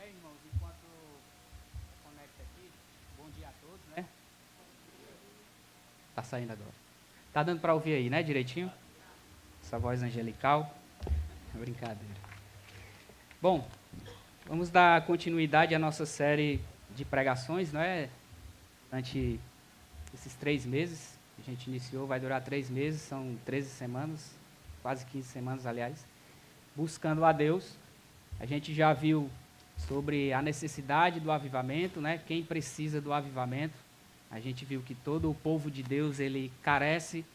Irmãos, enquanto conecta aqui, bom dia a todos, né? Tá saindo agora. Tá dando para ouvir aí, né, direitinho? Essa voz angelical. Brincadeira. Bom, vamos dar continuidade à nossa série de pregações, não é? Durante esses 3 meses, a gente iniciou, vai durar 3 meses, são 13 semanas, quase 15 semanas, aliás, buscando a Deus. A gente já viu sobre a necessidade do avivamento, né? Quem precisa do avivamento. A gente viu que todo o povo de Deus, ele carece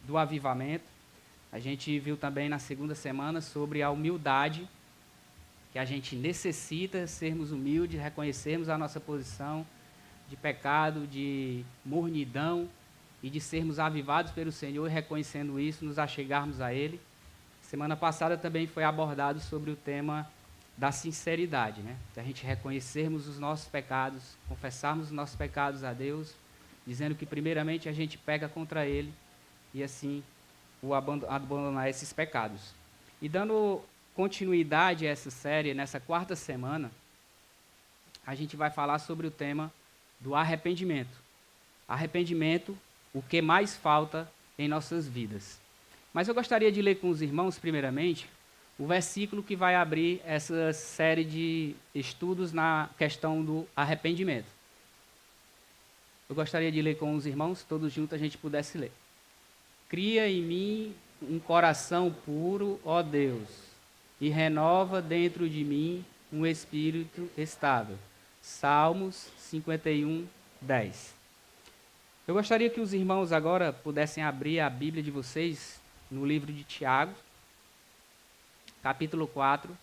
do avivamento. A gente viu também na segunda semana sobre a humildade, que a gente necessita sermos humildes, reconhecermos a nossa posição de pecado, de mornidão e de sermos avivados pelo Senhor e reconhecendo isso, nos achegarmos a Ele. Semana passada também foi abordado sobre o tema da sinceridade, né? De a gente reconhecermos os nossos pecados, confessarmos os nossos pecados a Deus, dizendo que primeiramente a gente peca contra Ele e assim o abandonar esses pecados. E dando continuidade a essa série, nessa 4ª semana, a gente vai falar sobre o tema do arrependimento. Arrependimento, o que mais falta em nossas vidas. Mas eu gostaria de ler com os irmãos, primeiramente, o versículo que vai abrir essa série de estudos na questão do arrependimento. Eu gostaria de ler com os irmãos, todos juntos a gente pudesse ler. Cria em mim um coração puro, ó Deus, e renova dentro de mim um espírito estável. Salmos 51, 10. Eu gostaria que os irmãos agora pudessem abrir a Bíblia de vocês no livro de Tiago, capítulo 4.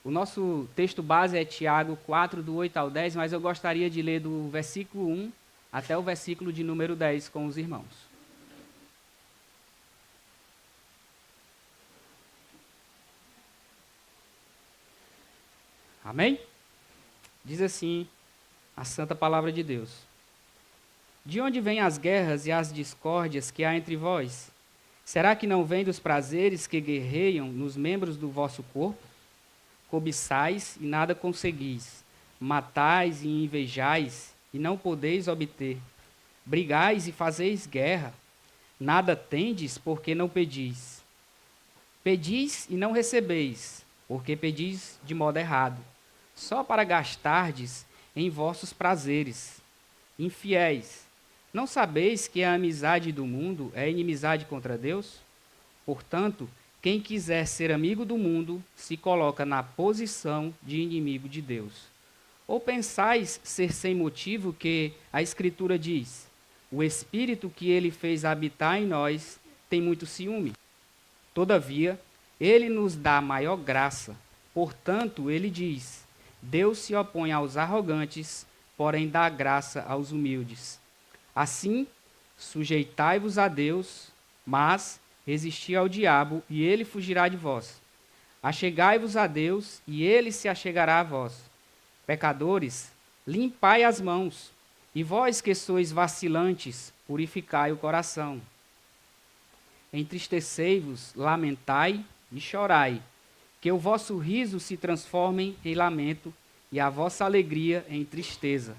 O nosso texto base é Tiago 4, do 8 ao 10, mas eu gostaria de ler do versículo 1 até o versículo de número 10 com os irmãos. Amém? Diz assim a santa palavra de Deus. De onde vêm as guerras e as discórdias que há entre vós? Será que não vem dos prazeres que guerreiam nos membros do vosso corpo? Cobiçais e nada conseguis, matais e invejais e não podeis obter. Brigais e fazeis guerra, nada tendes porque não pedis. Pedis e não recebeis, porque pedis de modo errado, só para gastardes em vossos prazeres. Infiéis, não sabeis que a amizade do mundo é inimizade contra Deus? Portanto, quem quiser ser amigo do mundo se coloca na posição de inimigo de Deus. Ou pensais ser sem motivo que a Escritura diz: o Espírito que ele fez habitar em nós tem muito ciúme. Todavia, ele nos dá maior graça. Portanto, ele diz: Deus se opõe aos arrogantes, porém dá graça aos humildes. Assim, sujeitai-vos a Deus, mas resisti ao diabo, e ele fugirá de vós. Achegai-vos a Deus, e ele se achegará a vós. Pecadores, limpai as mãos, e vós que sois vacilantes, purificai o coração. Entristecei-vos, lamentai e chorai, que o vosso riso se transforme em lamento, e a vossa alegria em tristeza.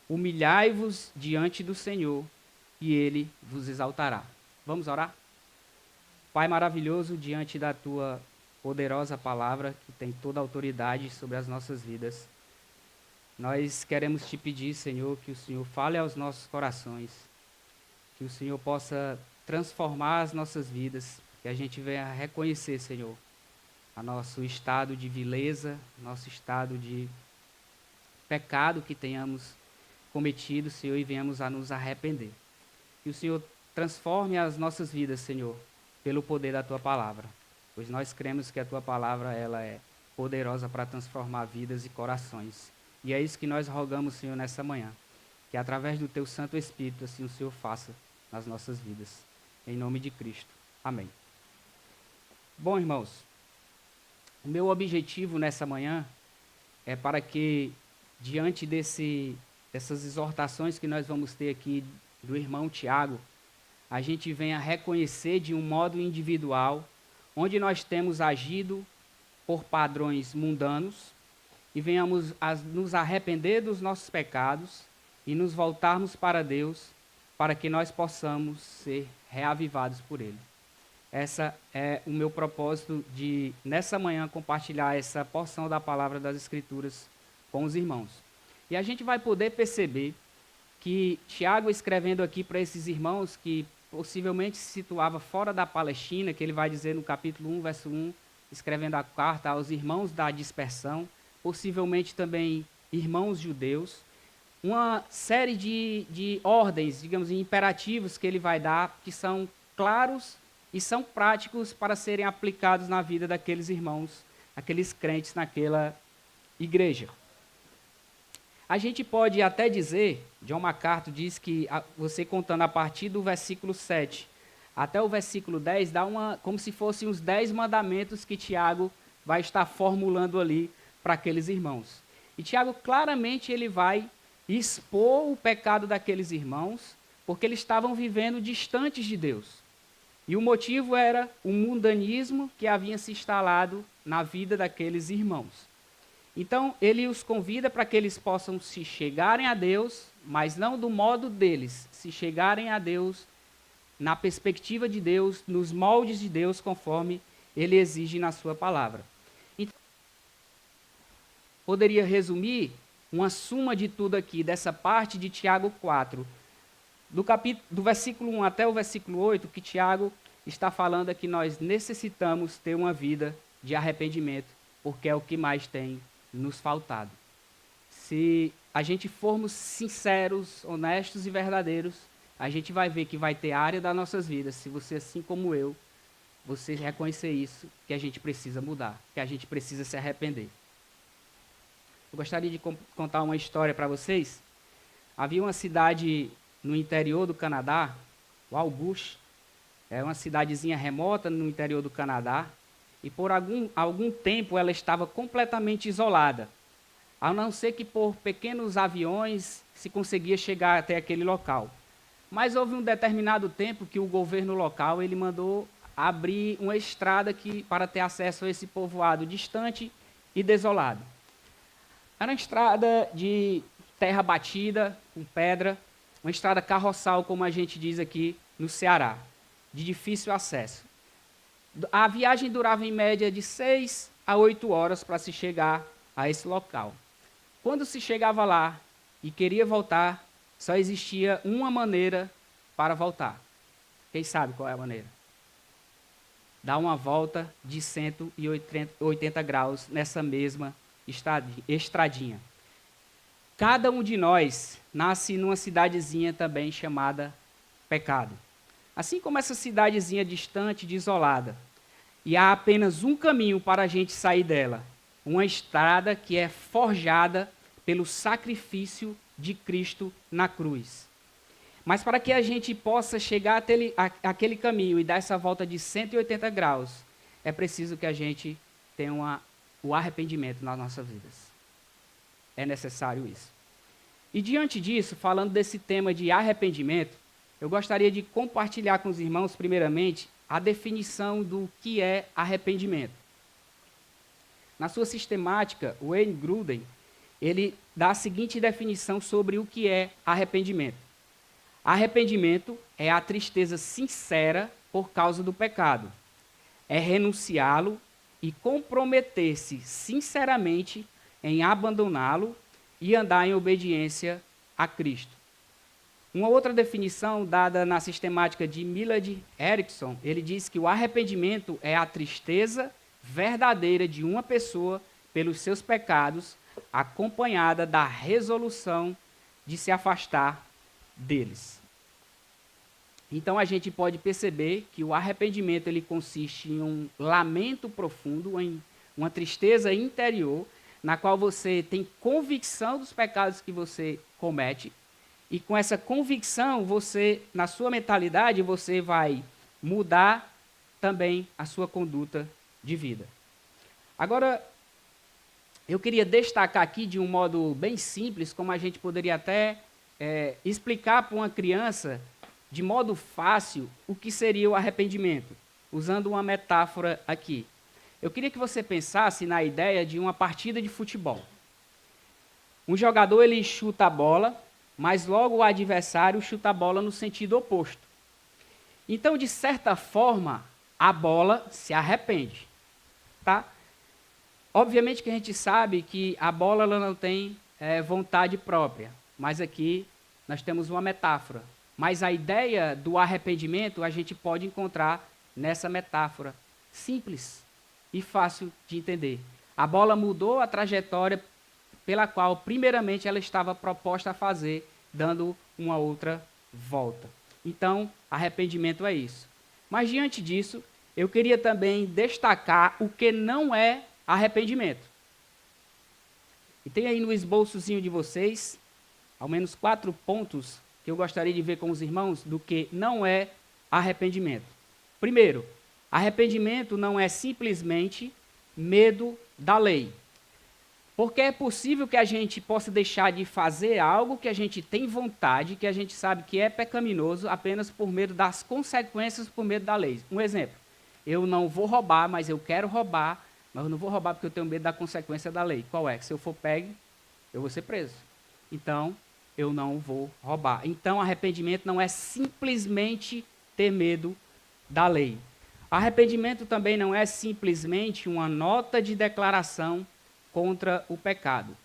Humilhai-vos diante do Senhor, e ele vos exaltará. Vamos orar? Pai maravilhoso, diante da tua poderosa palavra, que tem toda a autoridade sobre as nossas vidas, nós queremos te pedir, Senhor, que o Senhor fale aos nossos corações, que o Senhor possa transformar as nossas vidas, que a gente venha reconhecer, Senhor, o nosso estado de vileza, nosso estado de pecado que tenhamos cometido, Senhor, e venhamos a nos arrepender. Que o Senhor transforme as nossas vidas, Senhor, pelo poder da tua palavra, pois nós cremos que a tua palavra ela é poderosa para transformar vidas e corações. E é isso que nós rogamos, Senhor, nessa manhã, que através do teu Santo Espírito, assim o Senhor faça nas nossas vidas. Em nome de Cristo. Amém. Bom, irmãos, o meu objetivo nessa manhã é para que, diante dessas exortações que nós vamos ter aqui do irmão Tiago, a gente venha reconhecer de um modo individual onde nós temos agido por padrões mundanos e venhamos a nos arrepender dos nossos pecados e nos voltarmos para Deus, para que nós possamos ser reavivados por Ele. Esse é o meu propósito de, nessa manhã, compartilhar essa porção da palavra das Escrituras com os irmãos. E a gente vai poder perceber que Tiago, escrevendo aqui para esses irmãos que possivelmente se situava fora da Palestina, que ele vai dizer no capítulo 1, verso 1, escrevendo a carta aos irmãos da dispersão, possivelmente também irmãos judeus, uma série de ordens, digamos, imperativos que ele vai dar, que são claros e são práticos para serem aplicados na vida daqueles irmãos, aqueles crentes naquela igreja. A gente pode até dizer, John MacArthur diz que você contando a partir do versículo 7 até o versículo 10, dá como se fossem os 10 mandamentos que Tiago vai estar formulando ali para aqueles irmãos. E Tiago claramente ele vai expor o pecado daqueles irmãos, porque eles estavam vivendo distantes de Deus. E o motivo era o mundanismo que havia se instalado na vida daqueles irmãos. Então, ele os convida para que eles possam se chegarem a Deus, mas não do modo deles, se chegarem a Deus na perspectiva de Deus, nos moldes de Deus, conforme ele exige na sua palavra. Então, poderia resumir uma suma de tudo aqui, dessa parte de Tiago 4, do versículo 1 até o versículo 8, que Tiago está falando é que nós necessitamos ter uma vida de arrependimento, porque é o que mais tem nos faltado. Se a gente formos sinceros, honestos e verdadeiros, a gente vai ver que vai ter área das nossas vidas, se você, assim como eu, você reconhecer isso, que a gente precisa mudar, que a gente precisa se arrepender. Eu gostaria de contar uma história para vocês. Havia uma cidade no interior do Canadá, Waubouche, é uma cidadezinha remota no interior do Canadá, e por algum tempo ela estava completamente isolada, a não ser que por pequenos aviões se conseguia chegar até aquele local. Mas houve um determinado tempo que o governo local ele mandou abrir uma estrada para ter acesso a esse povoado distante e desolado. Era uma estrada de terra batida, com pedra, uma estrada carroçal, como a gente diz aqui no Ceará, de difícil acesso. A viagem durava em média de 6 a 8 horas para se chegar a esse local. Quando se chegava lá e queria voltar, só existia uma maneira para voltar. Quem sabe qual é a maneira? Dar uma volta de 180 graus nessa mesma estradinha. Cada um de nós nasce numa cidadezinha também chamada pecado. Assim como essa cidadezinha distante, isolada. E há apenas um caminho para a gente sair dela. Uma estrada que é forjada pelo sacrifício de Cristo na cruz. Mas para que a gente possa chegar até aquele caminho e dar essa volta de 180 graus, é preciso que a gente tenha o arrependimento nas nossas vidas. É necessário isso. E diante disso, falando desse tema de arrependimento, eu gostaria de compartilhar com os irmãos, primeiramente, a definição do que é arrependimento. Na sua sistemática, Wayne Grudem, ele dá a seguinte definição sobre o que é arrependimento. Arrependimento é a tristeza sincera por causa do pecado. É renunciá-lo e comprometer-se sinceramente em abandoná-lo e andar em obediência a Cristo. Uma outra definição dada na sistemática de Millard Erickson, ele diz que o arrependimento é a tristeza verdadeira de uma pessoa pelos seus pecados, acompanhada da resolução de se afastar deles. Então a gente pode perceber que o arrependimento ele consiste em um lamento profundo, em uma tristeza interior, na qual você tem convicção dos pecados que você comete, e com essa convicção, você, na sua mentalidade, você vai mudar também a sua conduta de vida. Agora, eu queria destacar aqui de um modo bem simples, como a gente poderia até explicar para uma criança, de modo fácil, o que seria o arrependimento, usando uma metáfora aqui. Eu queria que você pensasse na ideia de uma partida de futebol. Um jogador ele chuta a bola, mas logo o adversário chuta a bola no sentido oposto. Então, de certa forma, a bola se arrepende, tá? Obviamente que a gente sabe que a bola ela não tem vontade própria, mas aqui nós temos uma metáfora. Mas a ideia do arrependimento a gente pode encontrar nessa metáfora simples e fácil de entender. A bola mudou a trajetória pela qual, primeiramente, ela estava proposta a fazer, dando uma outra volta. Então, arrependimento é isso. Mas, diante disso, eu queria também destacar o que não é arrependimento. E tem aí no esboçozinho de vocês, ao menos 4 pontos que eu gostaria de ver com os irmãos do que não é arrependimento. Primeiro, arrependimento não é simplesmente medo da lei. Porque é possível que a gente possa deixar de fazer algo que a gente tem vontade, que a gente sabe que é pecaminoso, apenas por medo das consequências, por medo da lei. Um exemplo, eu não vou roubar, mas eu quero roubar, mas eu não vou roubar porque eu tenho medo da consequência da lei. Qual é? Se eu for pego, eu vou ser preso. Então, eu não vou roubar. Então, arrependimento não é simplesmente ter medo da lei. Arrependimento também não é simplesmente uma nota de declaração contra o pecado.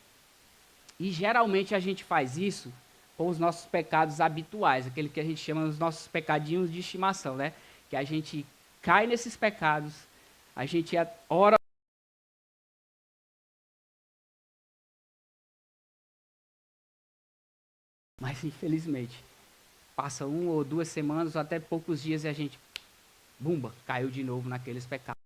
E geralmente a gente faz isso com os nossos pecados habituais, aquele que a gente chama os nossos pecadinhos de estimação, né? Que a gente cai nesses pecados, a gente ora. Mas infelizmente, passa 1 ou 2 semanas, ou até poucos dias, e a gente, bumba, caiu de novo naqueles pecados.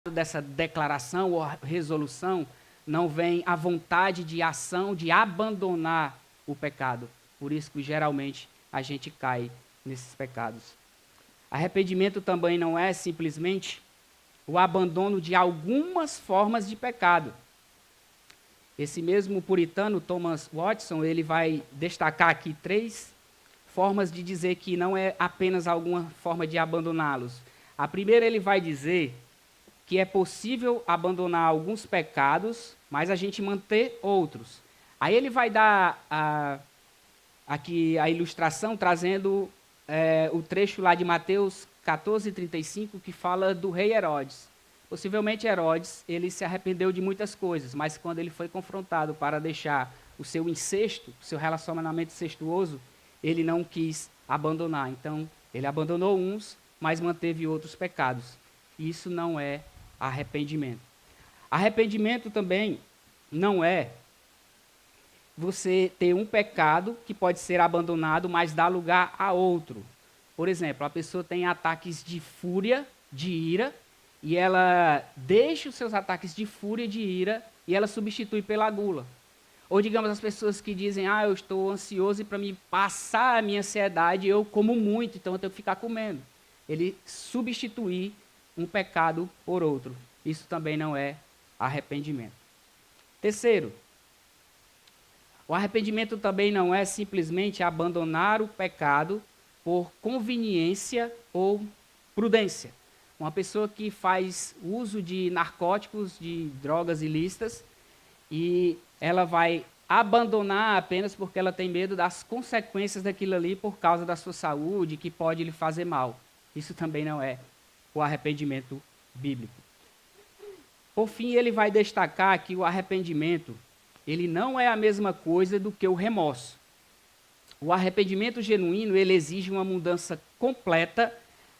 Dessa declaração ou resolução não vem a vontade de ação de abandonar o pecado. Por isso que geralmente a gente cai nesses pecados. Arrependimento também não é simplesmente o abandono de algumas formas de pecado. Esse mesmo puritano Thomas Watson, ele vai destacar aqui 3 formas de dizer que não é apenas alguma forma de abandoná-los. A primeira, ele vai dizer que é possível abandonar alguns pecados, mas a gente manter outros. Aí ele vai dar aqui a ilustração, trazendo o trecho lá de Mateus 14:35, que fala do rei Herodes. Possivelmente Herodes, ele se arrependeu de muitas coisas, mas quando ele foi confrontado para deixar o seu incesto, o seu relacionamento incestuoso, ele não quis abandonar. Então, ele abandonou uns, mas manteve outros pecados. Isso não é arrependimento. Arrependimento também não é você ter um pecado que pode ser abandonado, mas dá lugar a outro. Por exemplo, a pessoa tem ataques de fúria, de ira, e ela deixa os seus ataques de fúria e de ira e ela substitui pela gula. Ou digamos as pessoas que dizem, eu estou ansioso e para me passar a minha ansiedade eu como muito, então eu tenho que ficar comendo. Ele substituir um pecado por outro. Isso também não é arrependimento. Terceiro, o arrependimento também não é simplesmente abandonar o pecado por conveniência ou prudência. Uma pessoa que faz uso de narcóticos, de drogas ilícitas, e ela vai abandonar apenas porque ela tem medo das consequências daquilo ali por causa da sua saúde, que pode lhe fazer mal. Isso também não é o arrependimento bíblico. Por fim, ele vai destacar que o arrependimento, ele não é a mesma coisa do que o remorso. O arrependimento genuíno, ele exige uma mudança completa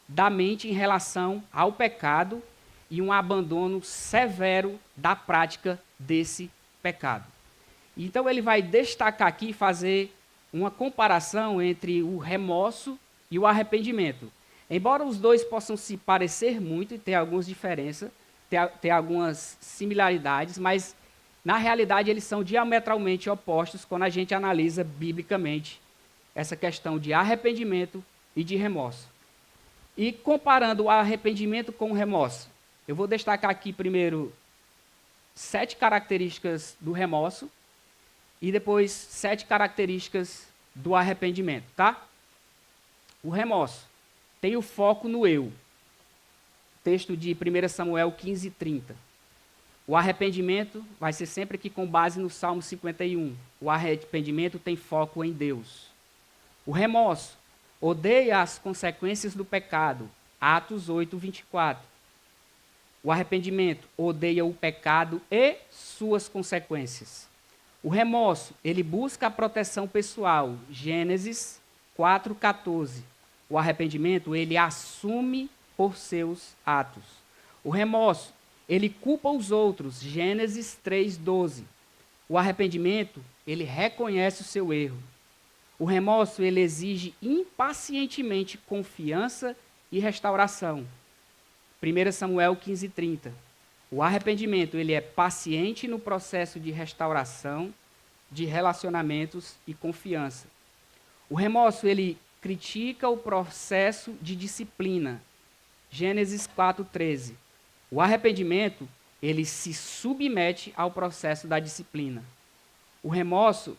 da mente em relação ao pecado e um abandono severo da prática desse pecado. Então ele vai destacar aqui, fazer uma comparação entre o remorso e o arrependimento. Embora os dois possam se parecer muito e ter algumas diferenças, ter algumas similaridades, mas na realidade eles são diametralmente opostos quando a gente analisa biblicamente essa questão de arrependimento e de remorso. E comparando o arrependimento com o remorso, eu vou destacar aqui primeiro 7 características do remorso e depois 7 características do arrependimento, tá? O remorso tem o foco no eu. texto de 1 Samuel 15:30. O arrependimento vai ser sempre aqui com base no Salmo 51. O arrependimento tem foco em Deus. O remorso odeia as consequências do pecado. Atos 8:24. O arrependimento odeia o pecado e suas consequências. O remorso, ele busca a proteção pessoal. Gênesis 4:14. O arrependimento, ele assume por seus atos. O remorso, ele culpa os outros. Gênesis 3:12. O arrependimento, ele reconhece o seu erro. O remorso, ele exige impacientemente confiança e restauração. 1 Samuel 15:30. O arrependimento, ele é paciente no processo de restauração, de relacionamentos e confiança. O remorso, ele critica o processo de disciplina. Gênesis 4:13. O arrependimento, ele se submete ao processo da disciplina. O remorso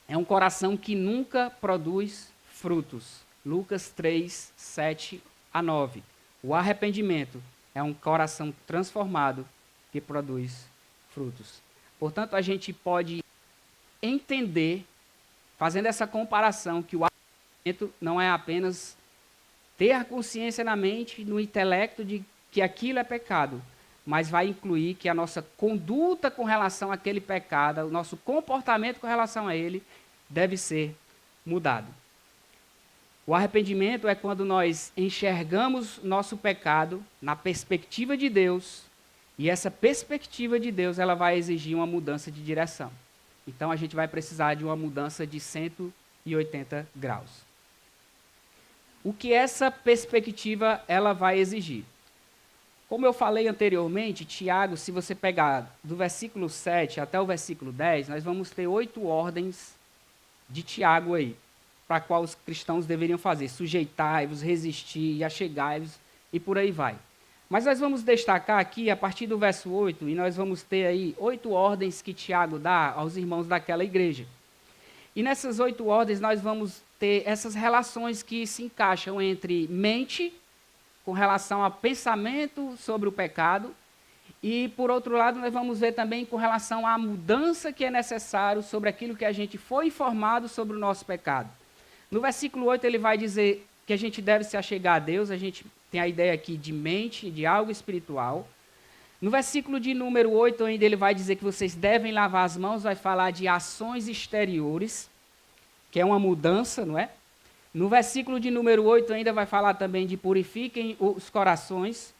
é um coração que nunca produz frutos. Lucas 3:7-9. O arrependimento é um coração transformado que produz frutos. Portanto, a gente pode entender, fazendo essa comparação, que o arrependimento não é apenas ter a consciência na mente, no intelecto de que aquilo é pecado, mas vai incluir que a nossa conduta com relação àquele pecado, o nosso comportamento com relação a ele, deve ser mudado. O arrependimento é quando nós enxergamos nosso pecado na perspectiva de Deus, e essa perspectiva de Deus, ela vai exigir uma mudança de direção. Então a gente vai precisar de uma mudança de 180 graus. O que essa perspectiva ela vai exigir? Como eu falei anteriormente, Tiago, se você pegar do versículo 7 até o versículo 10, nós vamos ter 8 ordens de Tiago aí, para qual os cristãos deveriam fazer: sujeitai-vos, resistir, achegai-vos e por aí vai. Mas nós vamos destacar aqui, a partir do verso 8, e nós vamos ter aí 8 ordens que Tiago dá aos irmãos daquela igreja. E nessas 8 ordens nós vamos ter essas relações que se encaixam entre mente, com relação a pensamento sobre o pecado, e, por outro lado, nós vamos ver também com relação à mudança que é necessário sobre aquilo que a gente foi informado sobre o nosso pecado. No versículo 8 ele vai dizer que a gente deve se achegar a Deus, a gente tem a ideia aqui de mente, de algo espiritual. No versículo de número 8 ainda ele vai dizer que vocês devem lavar as mãos, vai falar de ações exteriores, que é uma mudança, não é? No versículo de número 8 ainda vai falar também de purifiquem os corações,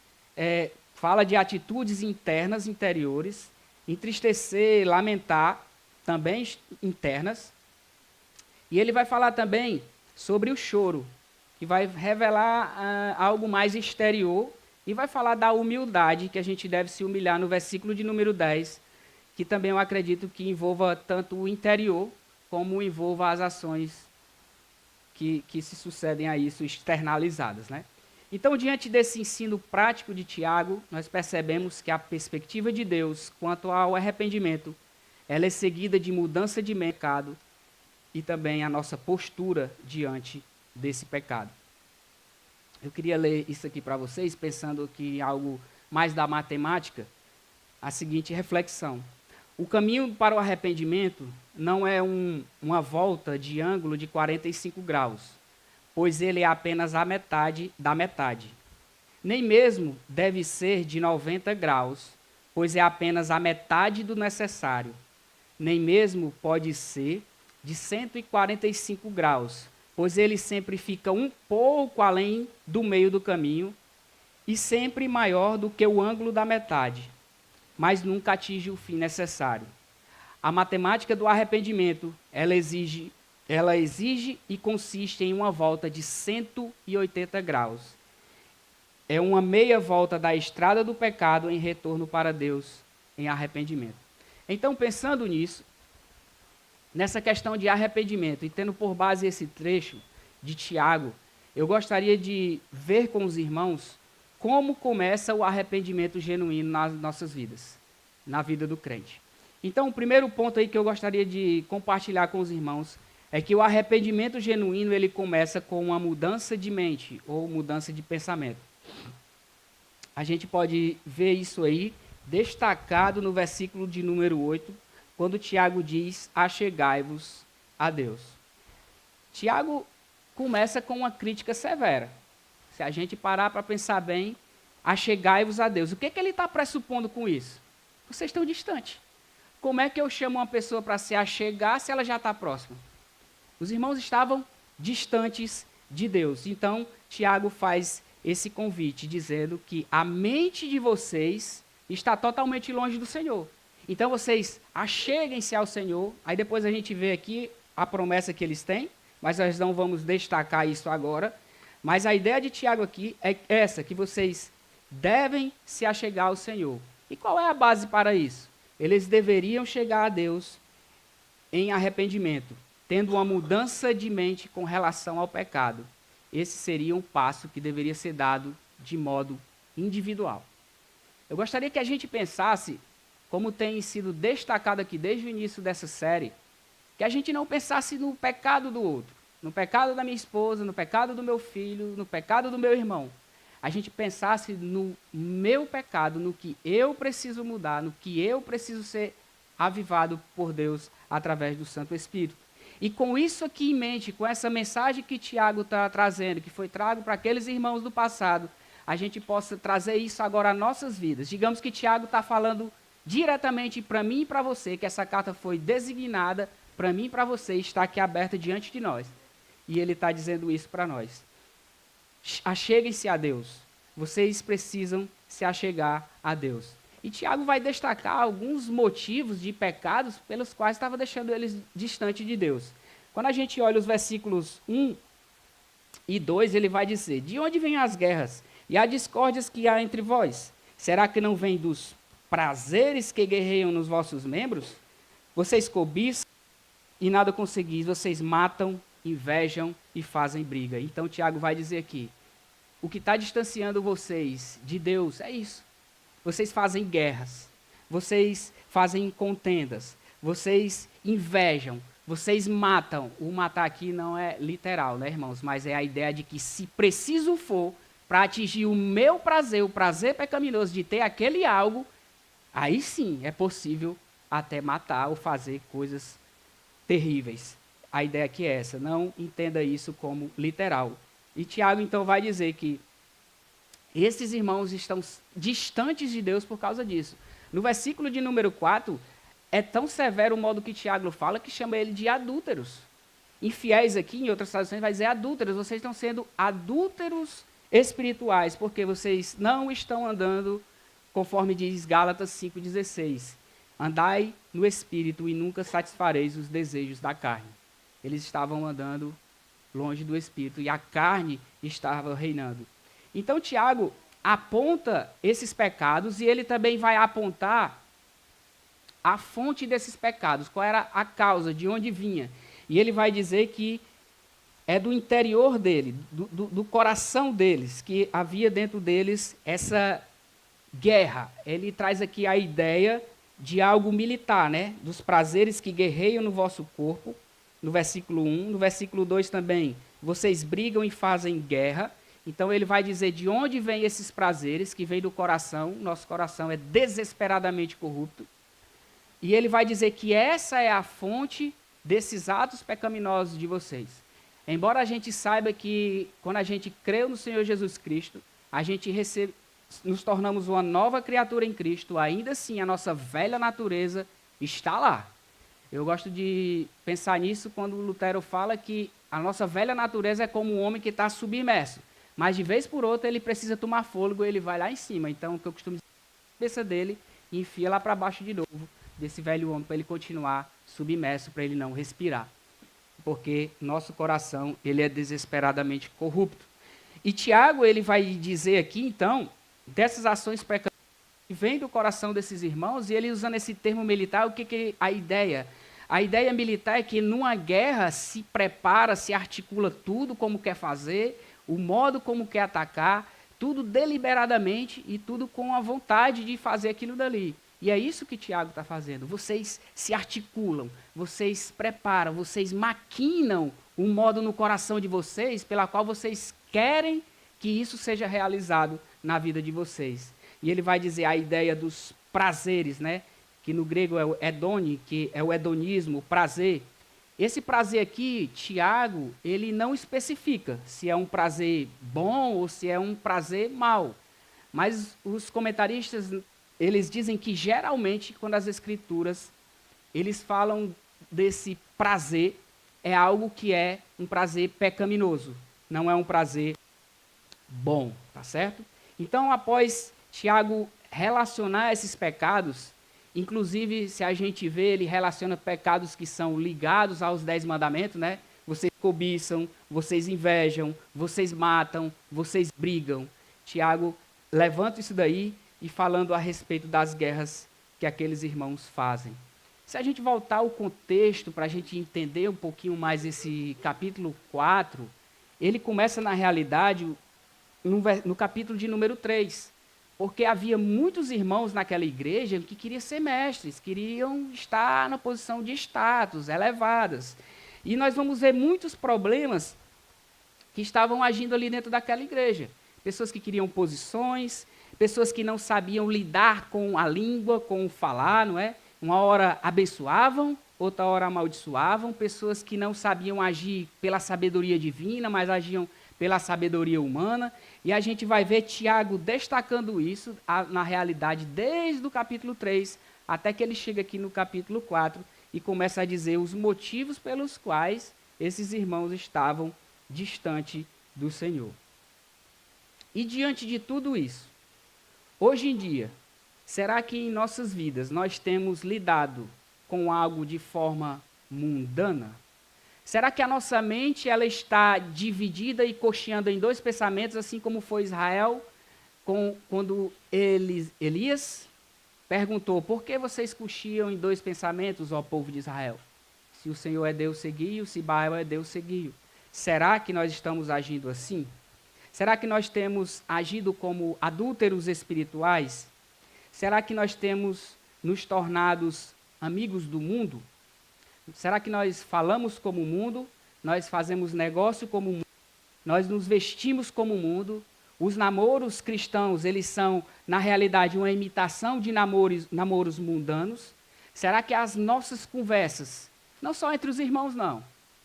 fala de atitudes internas, interiores, entristecer, lamentar, também internas. E ele vai falar também sobre o choro, que vai revelar algo mais exterior, e vai falar da humildade, que a gente deve se humilhar no versículo de número 10, que também eu acredito que envolva tanto o interior, como envolva as ações que se sucedem a isso, externalizadas, né? Então, diante desse ensino prático de Tiago, nós percebemos que a perspectiva de Deus quanto ao arrependimento, ela é seguida de mudança de pecado e também a nossa postura diante desse pecado. Eu queria ler isso aqui para vocês, pensando que algo mais da matemática, a seguinte reflexão. O caminho para o arrependimento não é uma volta de ângulo de 45 graus, pois ele é apenas a metade da metade. Nem mesmo deve ser de 90 graus, pois é apenas a metade do necessário. Nem mesmo pode ser de 145 graus, pois ele sempre fica um pouco além do meio do caminho e sempre maior do que o ângulo da metade, mas nunca atinge o fim necessário. A matemática do arrependimento, ela exige e consiste em uma volta de 180 graus. É uma meia volta da estrada do pecado em retorno para Deus, em arrependimento. Então, pensando nisso, nessa questão de arrependimento, e tendo por base esse trecho de Tiago, eu gostaria de ver com os irmãos como começa o arrependimento genuíno nas nossas vidas, na vida do crente. Então, o primeiro ponto aí que eu gostaria de compartilhar com os irmãos é que o arrependimento genuíno, ele começa com uma mudança de mente ou mudança de pensamento. a gente pode ver isso aí destacado no versículo de número 8, quando Tiago diz: achegai-vos a Deus. Tiago começa com uma crítica severa. Se a gente parar para pensar bem, achegai-vos a Deus. O que ele está pressupondo com isso? Vocês estão distantes. Como é que eu chamo uma pessoa para se achegar se ela já está próxima? Os irmãos estavam distantes de Deus. Então, Tiago faz esse convite, dizendo que a mente de vocês está totalmente longe do Senhor. Então, vocês acheguem-se ao Senhor. Aí depois a gente vê aqui a promessa que eles têm, mas nós não vamos destacar isso agora. Mas a ideia de Tiago aqui é essa, que vocês devem se achegar ao Senhor. E qual é a base para isso? Eles deveriam chegar a Deus em arrependimento, tendo uma mudança de mente com relação ao pecado. Esse seria um passo que deveria ser dado de modo individual. Eu gostaria que a gente pensasse, como tem sido destacado aqui desde o início dessa série, que a gente não pensasse no pecado do outro, no pecado da minha esposa, no pecado do meu filho, no pecado do meu irmão. A gente pensasse no meu pecado, no que eu preciso mudar, no que eu preciso ser avivado por Deus através do Santo Espírito. E com isso aqui em mente, com essa mensagem que Tiago está trazendo, que foi trago para aqueles irmãos do passado, a gente possa trazer isso agora às nossas vidas. Digamos que Tiago está falando diretamente para mim e para você, que essa carta foi designada para mim e para você, está aqui aberta diante de nós. E ele está dizendo isso para nós. Acheguem-se a Deus. Vocês precisam se achegar a Deus. E Tiago vai destacar alguns motivos de pecados pelos quais estava deixando eles distante de Deus. Quando a gente olha os versículos 1 e 2, ele vai dizer: de onde vêm as guerras e as discórdias que há entre vós? Será que não vem dos prazeres que guerreiam nos vossos membros? Vocês cobiçam e nada conseguis, vocês matam, invejam e fazem briga. Então Tiago vai dizer aqui, o que está distanciando vocês de Deus é isso. Vocês fazem guerras, vocês fazem contendas, vocês invejam, vocês matam. O matar aqui não é literal, né, irmãos? Mas é a ideia de que se preciso for para atingir o meu prazer, o prazer pecaminoso de ter aquele algo, aí sim é possível até matar ou fazer coisas terríveis. A ideia aqui é essa, não entenda isso como literal. E Tiago então vai dizer que esses irmãos estão distantes de Deus por causa disso. No versículo de número 4, é tão severo o modo que Tiago fala que chama ele de adúlteros. Infiéis aqui, em outras traduções, vai dizer adúlteros. Vocês estão sendo adúlteros espirituais, porque vocês não estão andando conforme diz Gálatas 5,16. Andai no Espírito e nunca satisfareis os desejos da carne. Eles estavam andando longe do Espírito e a carne estava reinando. Então, Tiago aponta esses pecados e ele também vai apontar a fonte desses pecados, qual era a causa, de onde vinha. E ele vai dizer que é do interior dele, do coração deles, que havia dentro deles essa guerra. Ele traz aqui a ideia de algo militar, né? Dos prazeres que guerreiam no vosso corpo, no versículo 1. No versículo 2 também, vocês brigam e fazem guerra. Então ele vai dizer de onde vêm esses prazeres, que vêm do coração. Nosso coração é desesperadamente corrupto. E ele vai dizer que essa é a fonte desses atos pecaminosos de vocês. Embora a gente saiba que quando a gente crê no Senhor Jesus Cristo, a gente nos tornamos uma nova criatura em Cristo, ainda assim a nossa velha natureza está lá. Eu gosto de pensar nisso quando Lutero fala que a nossa velha natureza é como um homem que está submerso. Mas de vez por outra ele precisa tomar fôlego e ele vai lá em cima. Então o que eu costumo dizer é a cabeça dele e enfia lá para baixo de novo desse velho homem para ele continuar submerso, para ele não respirar. Porque nosso coração ele é desesperadamente corrupto. E Tiago ele vai dizer aqui então dessas ações pecaminosas que vêm do coração desses irmãos, e ele usando esse termo militar, o que a ideia? A ideia militar é que numa guerra se prepara, se articula tudo como quer fazer, o modo como quer atacar, tudo deliberadamente e tudo com a vontade de fazer aquilo dali. E é isso que Tiago está fazendo. Vocês se articulam, vocês preparam, vocês maquinam um modo no coração de vocês pela qual vocês querem que isso seja realizado na vida de vocês. E ele vai dizer a ideia dos prazeres, né? Que no grego é o hedone, que é o hedonismo, o prazer. Esse prazer aqui, Tiago, ele não especifica se é um prazer bom ou se é um prazer mau. Mas os comentaristas, eles dizem que geralmente, quando as escrituras, eles falam desse prazer, é algo que é um prazer pecaminoso, não é um prazer bom, tá certo? Então, após Tiago relacionar esses pecados, inclusive, se a gente vê, ele relaciona pecados que são ligados aos 10 mandamentos, né? Vocês cobiçam, vocês invejam, vocês matam, vocês brigam. Tiago levanta isso daí e falando a respeito das guerras que aqueles irmãos fazem. Se a gente voltar ao contexto para a gente entender um pouquinho mais esse capítulo 4, ele começa na realidade no capítulo de número 3. Porque havia muitos irmãos naquela igreja que queriam ser mestres, queriam estar na posição de status, elevadas. E nós vamos ver muitos problemas que estavam agindo ali dentro daquela igreja. Pessoas que queriam posições, pessoas que não sabiam lidar com a língua, com o falar, não é? Uma hora abençoavam, outra hora amaldiçoavam, pessoas que não sabiam agir pela sabedoria divina, mas agiam pela sabedoria humana, e a gente vai ver Tiago destacando isso na realidade desde o capítulo 3 até que ele chega aqui no capítulo 4 e começa a dizer os motivos pelos quais esses irmãos estavam distante do Senhor. E diante de tudo isso, hoje em dia, será que em nossas vidas nós temos lidado com algo de forma mundana? Será que a nossa mente ela está dividida e cocheando em dois pensamentos, assim como foi Israel, quando Elias perguntou, por que vocês cochiam em dois pensamentos, ó povo de Israel? Se o Senhor é Deus, seguiu, se Baal é Deus, seguiu. Será que nós estamos agindo assim? Será que nós temos agido como adúlteros espirituais? Será que nós temos nos tornado amigos do mundo? Será que nós falamos como o mundo? Nós fazemos negócio como o mundo? Nós nos vestimos como o mundo? Os namoros cristãos, eles são, na realidade, uma imitação de namoros mundanos? Será que as nossas conversas, não só entre os irmãos, não,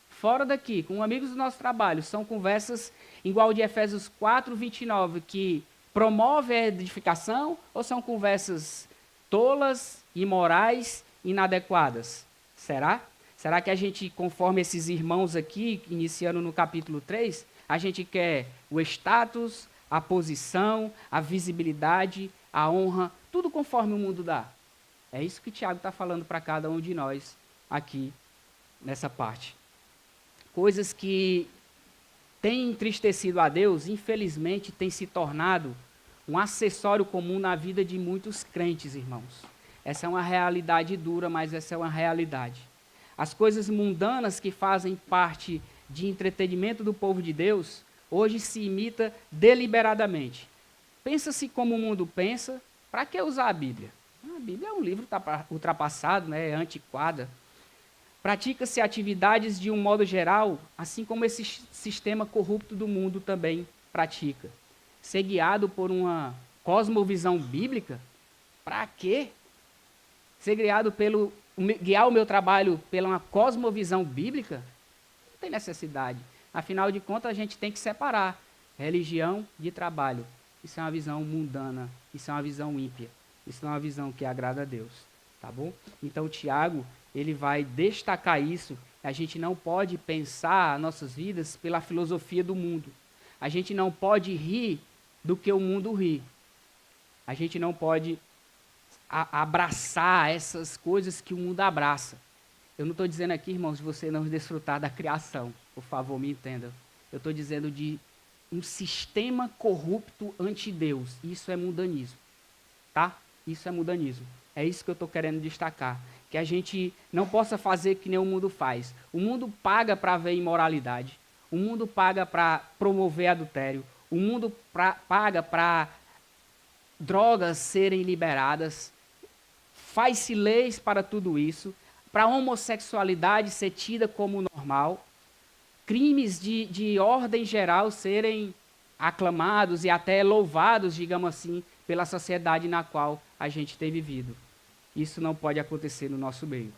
fora daqui, com amigos do nosso trabalho, são conversas igual de Efésios 4, 29, que promove a edificação, ou são conversas tolas, imorais, inadequadas? Será? Será que a gente, conforme esses irmãos aqui, iniciando no capítulo 3, a gente quer o status, a posição, a visibilidade, a honra, tudo conforme o mundo dá? É isso que Tiago está falando para cada um de nós aqui nessa parte. Coisas que têm entristecido a Deus, infelizmente, têm se tornado um acessório comum na vida de muitos crentes, irmãos. Essa é uma realidade dura, mas essa é uma realidade. As coisas mundanas que fazem parte de entretenimento do povo de Deus, hoje se imita deliberadamente. Pensa-se como o mundo pensa, para que usar a Bíblia? A Bíblia é um livro ultrapassado, né? É antiquada. Pratica-se atividades de um modo geral, assim como esse sistema corrupto do mundo também pratica. Ser guiado por uma cosmovisão bíblica? Para quê? Ser guiar o meu trabalho pela uma cosmovisão bíblica? Não tem necessidade. Afinal de contas, a gente tem que separar religião de trabalho. Isso é uma visão mundana, isso é uma visão ímpia, isso não é uma visão que agrada a Deus, tá bom? Então, Tiago, ele vai destacar isso. A gente não pode pensar nossas vidas pela filosofia do mundo. A gente não pode rir do que o mundo ri. A gente não pode abraçar essas coisas que o mundo abraça. Eu não estou dizendo aqui, irmãos, de você não desfrutar da criação. Por favor, me entenda. Eu estou dizendo de um sistema corrupto anti-Deus. Isso é mundanismo. Tá? Isso é mundanismo. É isso que eu estou querendo destacar. Que a gente não possa fazer que nem o mundo faz. O mundo paga para ver imoralidade. O mundo paga para promover adultério. O mundo paga para drogas serem liberadas. Faz-se leis para tudo isso, para a homossexualidade ser tida como normal, crimes de ordem geral serem aclamados e até louvados, digamos assim, pela sociedade na qual a gente tem vivido. Isso não pode acontecer no nosso meio.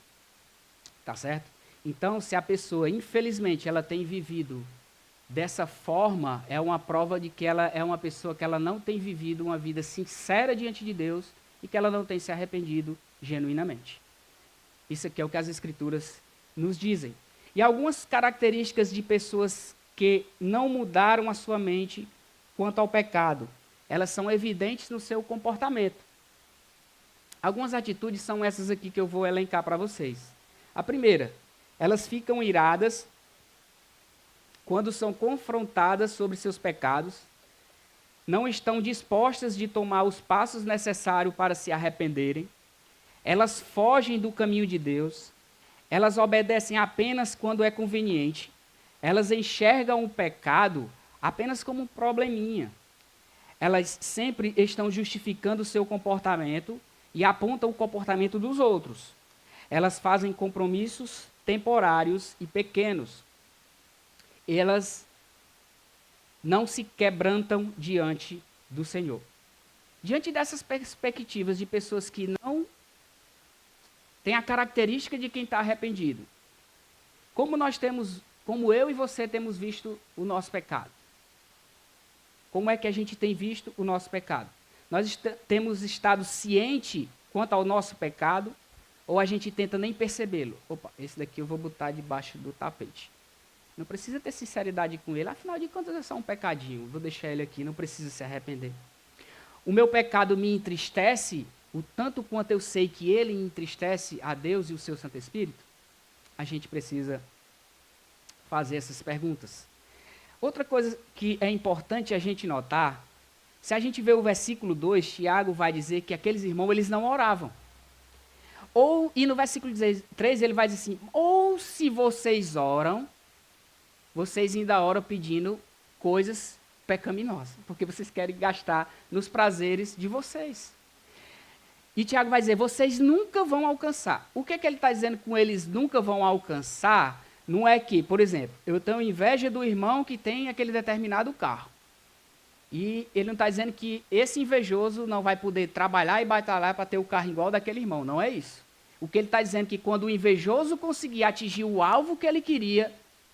Tá certo? Então, se a pessoa, infelizmente, ela tem vivido dessa forma, é uma prova de que ela é uma pessoa que ela não tem vivido uma vida sincera diante de Deus e que ela não tem se arrependido genuinamente. Isso aqui é o que as Escrituras nos dizem. E algumas características de pessoas que não mudaram a sua mente quanto ao pecado, elas são evidentes no seu comportamento. Algumas atitudes são essas aqui que eu vou elencar para vocês. A primeira, elas ficam iradas quando são confrontadas sobre seus pecados, não estão dispostas de tomar os passos necessários para se arrependerem, elas fogem do caminho de Deus, elas obedecem apenas quando é conveniente, elas enxergam o pecado apenas como um probleminha. Elas sempre estão justificando o seu comportamento e apontam o comportamento dos outros. Elas fazem compromissos temporários e pequenos. Elas não se quebrantam diante do Senhor. Diante dessas perspectivas de pessoas que não têm a característica de quem está arrependido, como eu e você temos visto o nosso pecado? Como é que a gente tem visto o nosso pecado? Nós temos estado ciente quanto ao nosso pecado, ou a gente tenta nem percebê-lo? Opa, esse daqui eu vou botar debaixo do tapete. Não precisa ter sinceridade com ele, afinal de contas é só um pecadinho, vou deixar ele aqui, não precisa se arrepender. O meu pecado me entristece, o tanto quanto eu sei que ele entristece a Deus e o seu Santo Espírito? A gente precisa fazer essas perguntas. Outra coisa que é importante a gente notar, se a gente vê o versículo 2, Tiago vai dizer que aqueles irmãos, eles não oravam. E no versículo 3 ele vai dizer assim, ou se vocês oram, vocês ainda oram pedindo coisas pecaminosas, porque vocês querem gastar nos prazeres de vocês. E Tiago vai dizer, vocês nunca vão alcançar. O que ele está dizendo com eles nunca vão alcançar? Não é que, por exemplo, eu tenho inveja do irmão que tem aquele determinado carro. E ele não está dizendo que esse invejoso não vai poder trabalhar e batalhar para ter o carro igual daquele irmão. Não é isso. O que ele está dizendo é que quando o invejoso conseguir atingir o alvo que ele queria,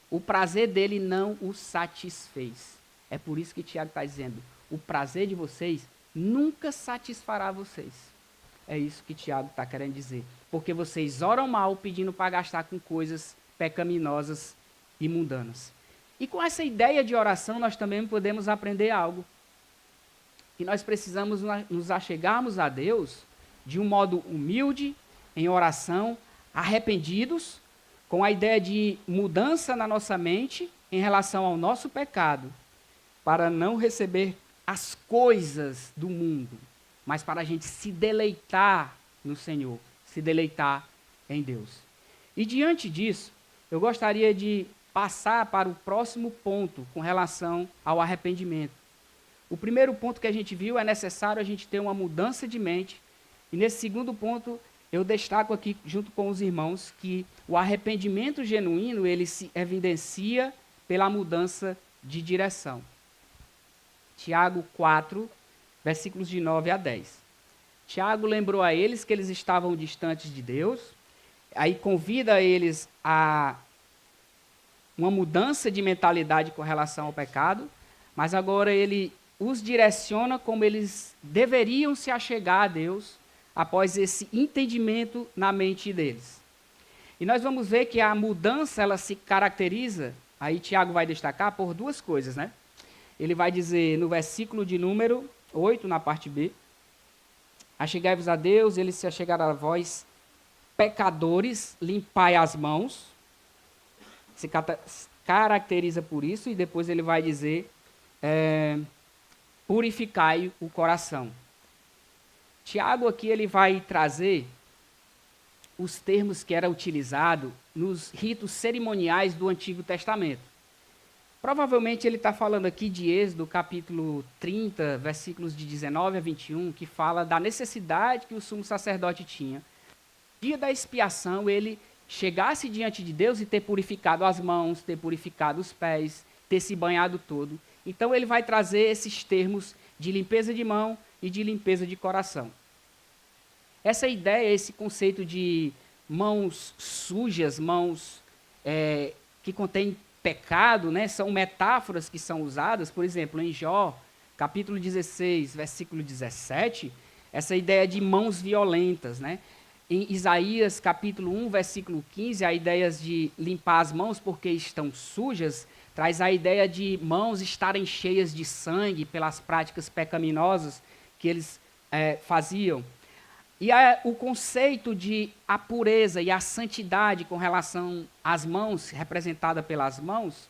o prazer dele não o satisfez. É por isso que Tiago está dizendo, o prazer de vocês nunca satisfará vocês. É isso que Tiago está querendo dizer. Porque vocês oram mal pedindo para gastar com coisas pecaminosas e mundanas. E com essa ideia de oração, nós também podemos aprender algo. Que nós precisamos nos achegarmos a Deus de um modo humilde, em oração, arrependidos, com a ideia de mudança na nossa mente em relação ao nosso pecado, para não receber as coisas do mundo, mas para a gente se deleitar no Senhor, se deleitar em Deus. E diante disso, eu gostaria de passar para o próximo ponto com relação ao arrependimento. O primeiro ponto que a gente viu é necessário a gente ter uma mudança de mente. E nesse segundo ponto, eu destaco aqui, junto com os irmãos, que o arrependimento genuíno, ele se evidencia pela mudança de direção. Tiago 4, versículos de 9 a 10. Tiago lembrou a eles que eles estavam distantes de Deus, aí convida eles a uma mudança de mentalidade com relação ao pecado, mas agora ele os direciona como eles deveriam se achegar a Deus após esse entendimento na mente deles. E nós vamos ver que a mudança, ela se caracteriza, aí Tiago vai destacar, por duas coisas, né? Ele vai dizer no versículo de número 8, na parte B, achegai-vos a Deus, ele se achegará a vós, pecadores, limpai as mãos, se caracteriza por isso, e depois ele vai dizer, purificai o coração. Tiago aqui ele vai trazer os termos que era utilizado nos ritos cerimoniais do Antigo Testamento. Provavelmente ele está falando aqui de Êxodo, capítulo 30, versículos de 19 a 21, que fala da necessidade que o sumo sacerdote tinha. No dia da expiação, ele chegasse diante de Deus e ter purificado as mãos, ter purificado os pés, ter se banhado todo. Então ele vai trazer esses termos de limpeza de mão e de limpeza de coração. Essa ideia, esse conceito de mãos sujas, mãos que contêm pecado, né, são metáforas que são usadas, por exemplo, em Jó, capítulo 16, versículo 17, essa ideia de mãos violentas, né? Em Isaías, capítulo 1, versículo 15, a ideia de limpar as mãos porque estão sujas, traz a ideia de mãos estarem cheias de sangue pelas práticas pecaminosas que eles faziam. E o conceito de a pureza e a santidade com relação às mãos, representada pelas mãos,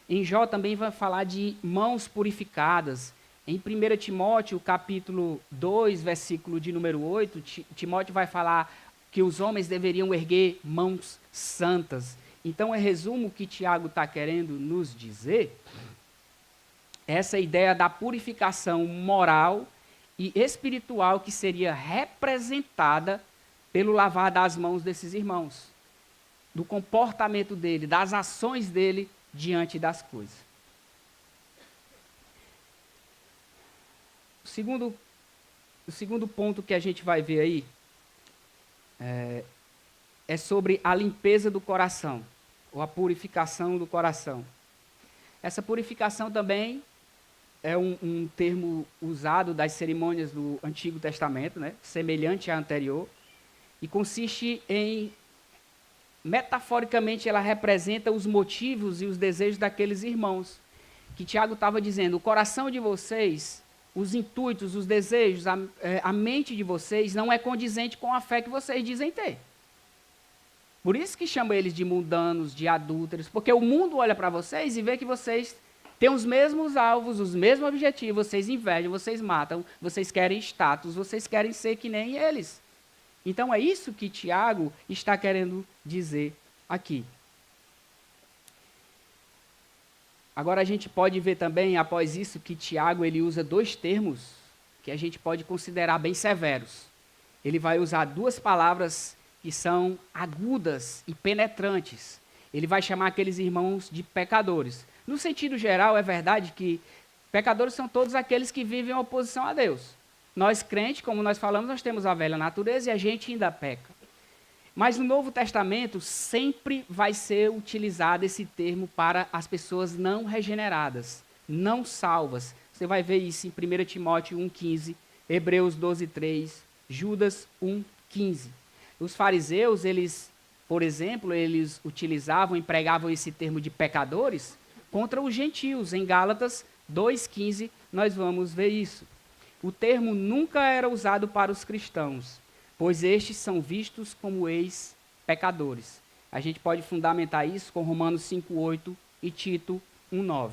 em Jó também vai falar de mãos purificadas. Em 1 Timóteo, capítulo 2, versículo de número 8, Timóteo vai falar que os homens deveriam erguer mãos santas. Então, em resumo, o que Tiago está querendo nos dizer, essa ideia da purificação moral e espiritual que seria representada pelo lavar das mãos desses irmãos, do comportamento dele, das ações dele diante das coisas. O segundo ponto que a gente vai ver aí é sobre a limpeza do coração, ou a purificação do coração. Essa purificação também é um termo usado das cerimônias do Antigo Testamento, né, semelhante à anterior, e consiste em, metaforicamente, ela representa os motivos e os desejos daqueles irmãos, que Tiago estava dizendo, o coração de vocês, os intuitos, os desejos, a mente de vocês não é condizente com a fé que vocês dizem ter. Por isso que chama eles de mundanos, de adúlteros, porque o mundo olha para vocês e vê que vocês têm os mesmos alvos, os mesmos objetivos, vocês invejam, vocês matam, vocês querem status, vocês querem ser que nem eles. Então é isso que Tiago está querendo dizer aqui. Agora a gente pode ver também, após isso, que Tiago ele usa dois termos que a gente pode considerar bem severos. Ele vai usar duas palavras que são agudas e penetrantes. Ele vai chamar aqueles irmãos de pecadores. No sentido geral, é verdade que pecadores são todos aqueles que vivem em oposição a Deus. Nós crentes, como nós falamos, nós temos a velha natureza e a gente ainda peca. Mas no Novo Testamento sempre vai ser utilizado esse termo para as pessoas não regeneradas, não salvas. Você vai ver isso em 1 Timóteo 1,15, Hebreus 12,3, Judas 1,15. Os fariseus, eles, por exemplo, eles utilizavam, empregavam esse termo de pecadores contra os gentios. Em Gálatas 2,15, nós vamos ver isso. O termo nunca era usado para os cristãos, pois estes são vistos como ex-pecadores. A gente pode fundamentar isso com Romanos 5,8 e Tito 1,9.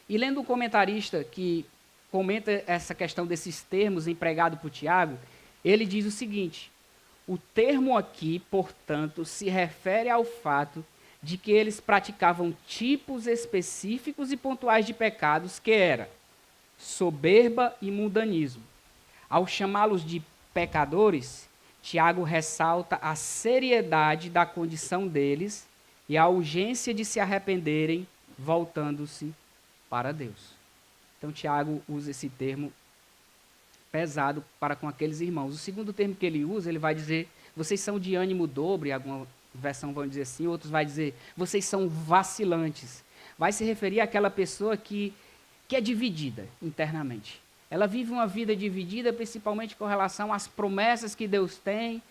E lendo um comentarista que comenta essa questão desses termos empregado por Tiago, ele diz o seguinte: o termo aqui, portanto, se refere ao fato de que eles praticavam tipos específicos e pontuais de pecados que era soberba e mundanismo. Ao chamá-los de pecadores, Tiago ressalta a seriedade da condição deles e a urgência de se arrependerem, voltando-se para Deus. Então, Tiago usa esse termo pesado para com aqueles irmãos. O segundo termo que ele usa, ele vai dizer, vocês são de ânimo dobre, alguma versão vão dizer assim, outros vai dizer, vocês são vacilantes. Vai se referir àquela pessoa que é dividida internamente. Ela vive uma vida dividida, principalmente com relação às promessas que Deus tem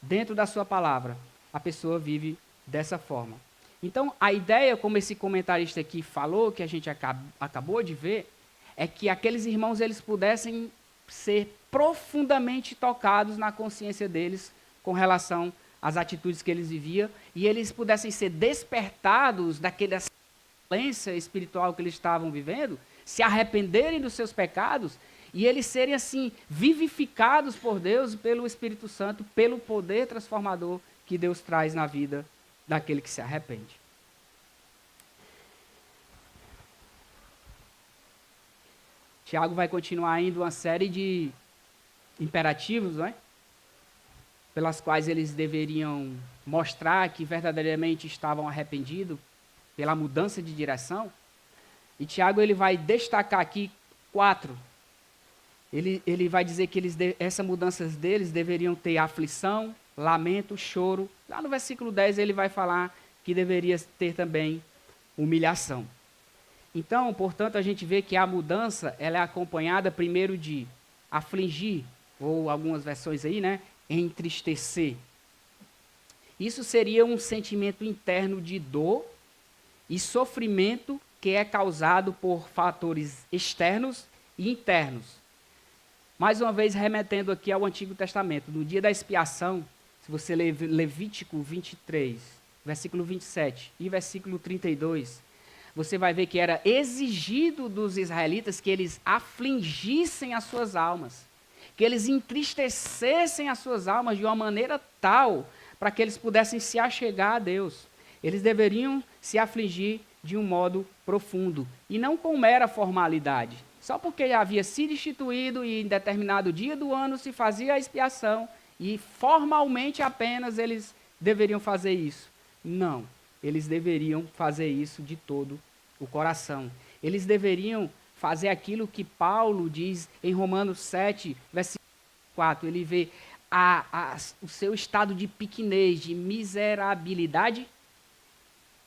dentro da sua palavra. A pessoa vive dessa forma. Então, a ideia, como esse comentarista aqui falou, que a gente acabou de ver, é que aqueles irmãos eles pudessem ser profundamente tocados na consciência deles com relação às atitudes que eles viviam e eles pudessem ser despertados daquela violência espiritual que eles estavam vivendo, se arrependerem dos seus pecados e eles serem assim vivificados por Deus, pelo Espírito Santo, pelo poder transformador que Deus traz na vida daquele que se arrepende. Tiago vai continuar ainda uma série de imperativos, não é? Pelas quais eles deveriam mostrar que verdadeiramente estavam arrependidos pela mudança de direção. E Tiago ele vai destacar aqui 4. Ele vai dizer que essa mudança deles deveriam ter aflição, lamento, choro. Lá no versículo 10 ele vai falar que deveria ter também humilhação. Então, portanto, a gente vê que a mudança ela é acompanhada primeiro de afligir, ou algumas versões aí, né, entristecer. Isso seria um sentimento interno de dor e sofrimento que é causado por fatores externos e internos. Mais uma vez, remetendo aqui ao Antigo Testamento, no dia da expiação, se você ler Levítico 23, versículo 27 e versículo 32, você vai ver que era exigido dos israelitas que eles afligissem as suas almas, que eles entristecessem as suas almas de uma maneira tal para que eles pudessem se achegar a Deus. Eles deveriam se afligir de um modo profundo e não com mera formalidade. Só porque havia sido instituído e em determinado dia do ano se fazia a expiação e formalmente apenas eles deveriam fazer isso. Não, eles deveriam fazer isso de todo o coração. Eles deveriam fazer aquilo que Paulo diz em Romanos 7, versículo 4. Ele vê o seu estado de pequenez, de miserabilidade,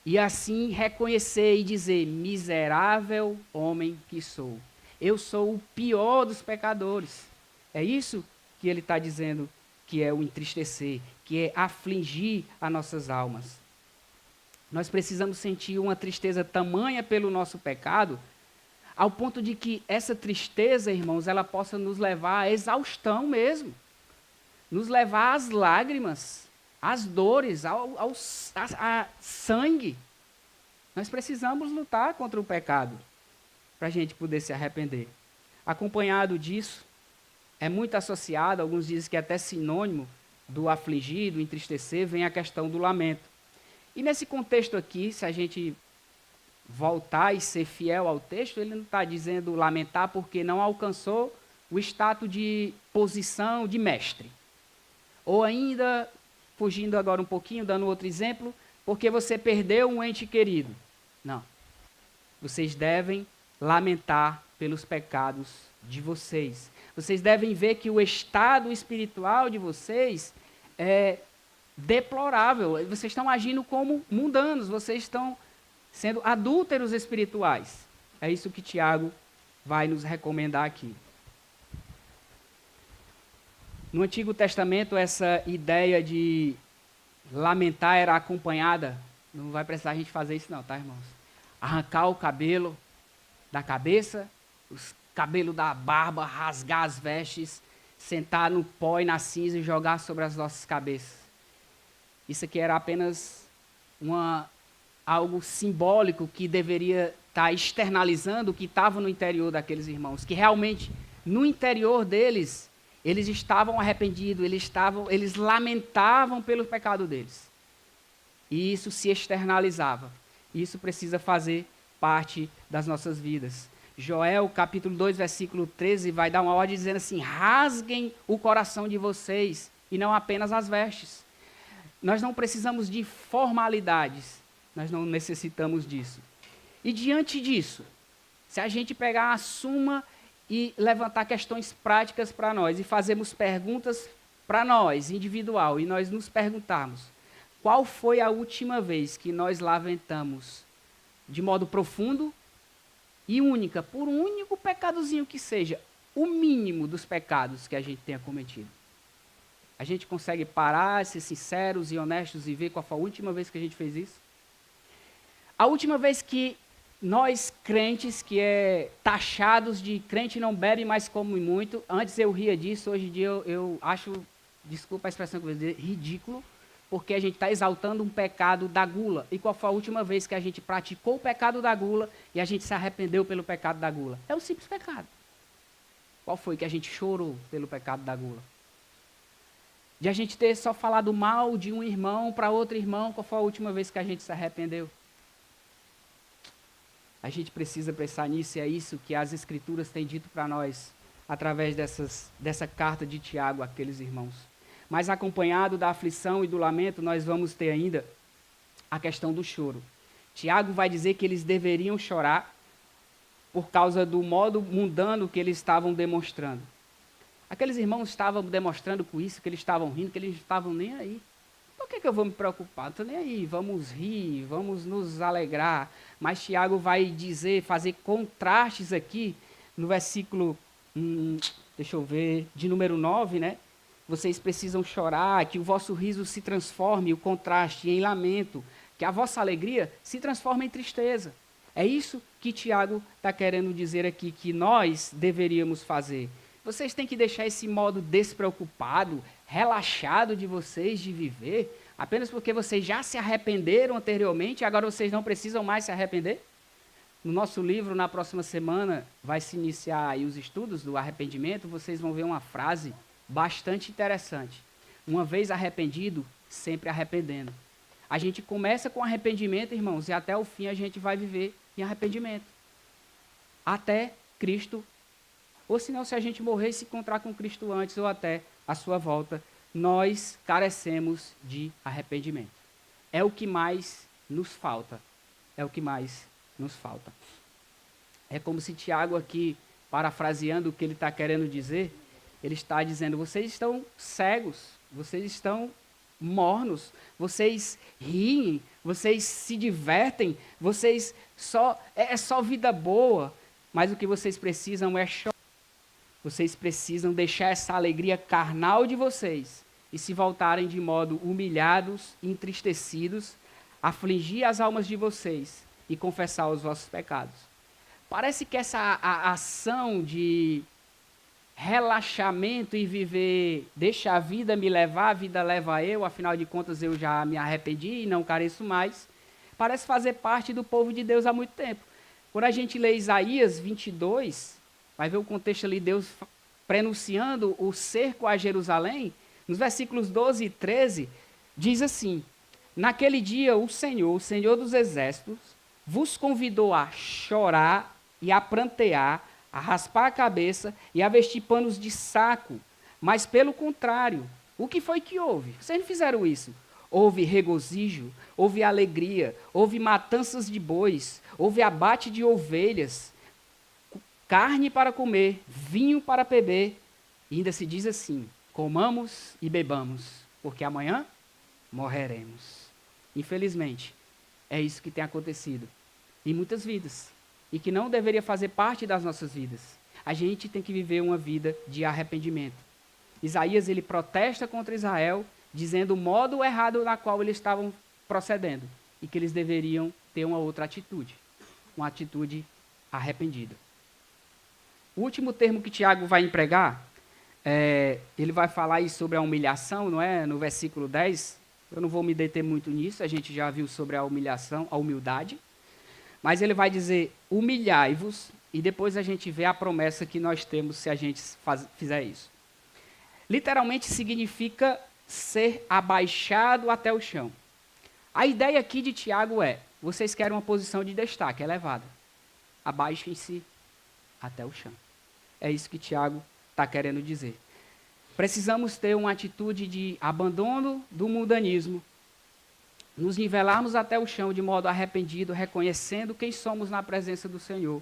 e assim reconhecer e dizer: miserável homem que sou. Eu sou o pior dos pecadores. É isso que ele está dizendo que é o entristecer, que é afligir as nossas almas. Nós precisamos sentir uma tristeza tamanha pelo nosso pecado, ao ponto de que essa tristeza, irmãos, ela possa nos levar à exaustão mesmo. Nos levar às lágrimas, às dores, a sangue. Nós precisamos lutar contra o pecado para a gente poder se arrepender. Acompanhado disso, é muito associado, alguns dizem que é até sinônimo do afligir, do entristecer, vem a questão do lamento. E nesse contexto aqui, se a gente voltar e ser fiel ao texto, ele não está dizendo lamentar porque não alcançou o status de posição de mestre. Ou ainda, fugindo agora um pouquinho, dando outro exemplo, porque você perdeu um ente querido. Não. Vocês devem lamentar pelos pecados de vocês. Vocês devem ver que o estado espiritual de vocês é deplorável. Vocês estão agindo como mundanos, vocês estão sendo adúlteros espirituais. É isso que Tiago vai nos recomendar aqui. No Antigo Testamento, essa ideia de lamentar era acompanhada, não vai precisar a gente fazer isso não, tá, irmãos? Arrancar o cabelo da cabeça, os cabelos da barba, rasgar as vestes, sentar no pó e na cinza e jogar sobre as nossas cabeças. Isso aqui era apenas algo simbólico que deveria estar externalizando o que estava no interior daqueles irmãos, que realmente, no interior deles, eles estavam arrependidos, eles lamentavam pelo pecado deles. E isso se externalizava. Isso precisa fazer parte das nossas vidas. Joel, capítulo 2, versículo 13, vai dar uma ordem dizendo assim: rasguem o coração de vocês, e não apenas as vestes. Nós não precisamos de formalidades, nós não necessitamos disso. E diante disso, se a gente pegar a suma e levantar questões práticas para nós, e fazermos perguntas para nós, individual, e nós nos perguntarmos: qual foi a última vez que nós lamentamos de modo profundo e única, por um único pecadozinho que seja, o mínimo dos pecados que a gente tenha cometido? A gente consegue parar, ser sinceros e honestos e ver qual foi a última vez que a gente fez isso? A última vez que nós, crentes, que taxados de crente não bebe, mas come muito, antes eu ria disso, hoje em dia eu acho, desculpa a expressão que eu vou dizer, ridículo, porque a gente está exaltando um pecado da gula. E qual foi a última vez que a gente praticou o pecado da gula e a gente se arrependeu pelo pecado da gula? É um simples pecado. Qual foi que a gente chorou pelo pecado da gula? De a gente ter só falado mal de um irmão para outro irmão, qual foi a última vez que a gente se arrependeu? A gente precisa pensar nisso, e é isso que as Escrituras têm dito para nós, através dessa carta de Tiago àqueles irmãos. Mas acompanhado da aflição e do lamento, nós vamos ter ainda a questão do choro. Tiago vai dizer que eles deveriam chorar, por causa do modo mundano que eles estavam demonstrando. Aqueles irmãos estavam demonstrando com isso, que eles estavam rindo, que eles não estavam nem aí. Por que eu vou me preocupar? Não estou nem aí. Vamos rir, vamos nos alegrar. Mas Tiago vai dizer, fazer contrastes aqui no versículo, deixa eu ver, de número 9, né? Vocês precisam chorar, que o vosso riso se transforme, o contraste, em lamento, que a vossa alegria se transforme em tristeza. É isso que Tiago está querendo dizer aqui, que nós deveríamos fazer. Vocês têm que deixar esse modo despreocupado, relaxado de vocês de viver, apenas porque vocês já se arrependeram anteriormente e agora vocês não precisam mais se arrepender? No nosso livro, na próxima semana, vai se iniciar aí os estudos do arrependimento, vocês vão ver uma frase bastante interessante. Uma vez arrependido, sempre arrependendo. A gente começa com arrependimento, irmãos, e até o fim a gente vai viver em arrependimento. Até Cristo, ou senão se a gente morrer e se encontrar com Cristo antes ou até a sua volta, nós carecemos de arrependimento. É o que mais nos falta. É o que mais nos falta. É como se Tiago aqui, parafraseando o que ele está querendo dizer, ele está dizendo, vocês estão cegos, vocês estão mornos, vocês riem, vocês se divertem, vocês é só vida boa, mas o que vocês precisam é chorar. Vocês precisam deixar essa alegria carnal de vocês e se voltarem de modo humilhados, entristecidos, afligir as almas de vocês e confessar os vossos pecados. Parece que essa ação de relaxamento e viver, deixa a vida me levar, a vida leva eu, afinal de contas eu já me arrependi e não careço mais, parece fazer parte do povo de Deus há muito tempo. Quando a gente lê Isaías 22, vai ver o contexto ali, Deus prenunciando o cerco a Jerusalém, nos versículos 12 e 13, diz assim, naquele dia o Senhor dos Exércitos, vos convidou a chorar e a prantear, a raspar a cabeça e a vestir panos de saco. Mas, pelo contrário, o que foi que houve? Vocês não fizeram isso. Houve regozijo, houve alegria, houve matanças de bois, houve abate de ovelhas, carne para comer, vinho para beber. E ainda se diz assim, comamos e bebamos, porque amanhã morreremos. Infelizmente, é isso que tem acontecido em muitas vidas. E que não deveria fazer parte das nossas vidas. A gente tem que viver uma vida de arrependimento. Isaías, ele protesta contra Israel, dizendo o modo errado na qual eles estavam procedendo. E que eles deveriam ter uma outra atitude. Uma atitude arrependida. O último termo que Tiago vai empregar, ele vai falar aí sobre a humilhação, não é? No versículo 10. Eu não vou me deter muito nisso, a gente já viu sobre a humilhação, a humildade. Mas ele vai dizer, humilhai-vos, e depois a gente vê a promessa que nós temos se a gente fizer isso. Literalmente significa ser abaixado até o chão. A ideia aqui de Tiago é, vocês querem uma posição de destaque, elevada. Abaixem-se até o chão. É isso que Tiago está querendo dizer. Precisamos ter uma atitude de abandono do mundanismo, nos nivelarmos até o chão de modo arrependido, reconhecendo quem somos na presença do Senhor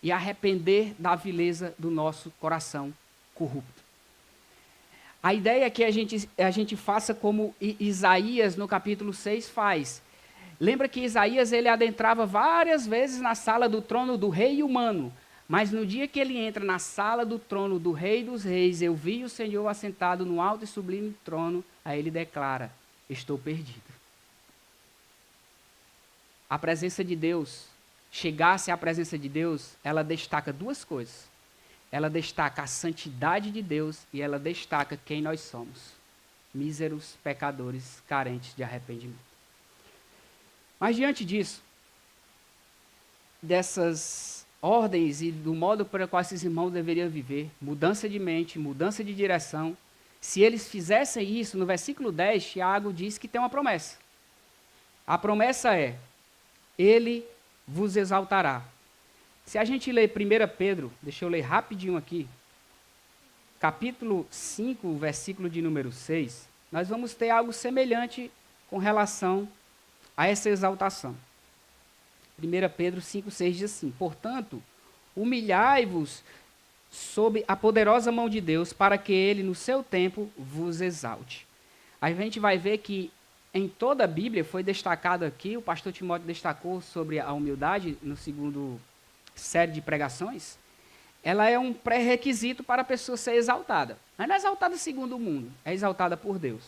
e arrepender da vileza do nosso coração corrupto. A ideia é que a gente faça como Isaías no capítulo 6 faz. Lembra que Isaías ele adentrava várias vezes na sala do trono do rei humano, mas no dia que ele entra na sala do trono do Rei dos Reis, eu vi o Senhor assentado no alto e sublime trono, aí ele declara, estou perdido. A presença de Deus, chegar-se à presença de Deus, ela destaca duas coisas. Ela destaca a santidade de Deus e ela destaca quem nós somos. Míseros pecadores carentes de arrependimento. Mas diante disso, dessas ordens e do modo pelo qual esses irmãos deveriam viver, mudança de mente, mudança de direção, se eles fizessem isso, no versículo 10, Tiago diz que tem uma promessa. A promessa é, ele vos exaltará. Se a gente ler 1 Pedro, deixa eu ler rapidinho aqui, capítulo 5, versículo de número 6, nós vamos ter algo semelhante com relação a essa exaltação. 1 Pedro 5, 6 diz assim, portanto, humilhai-vos sob a poderosa mão de Deus, para que ele, no seu tempo, vos exalte. A gente vai ver que em toda a Bíblia foi destacado aqui, o pastor Timóteo destacou sobre a humildade no segundo série de pregações. Ela é um pré-requisito para a pessoa ser exaltada. Mas não é exaltada segundo o mundo, é exaltada por Deus.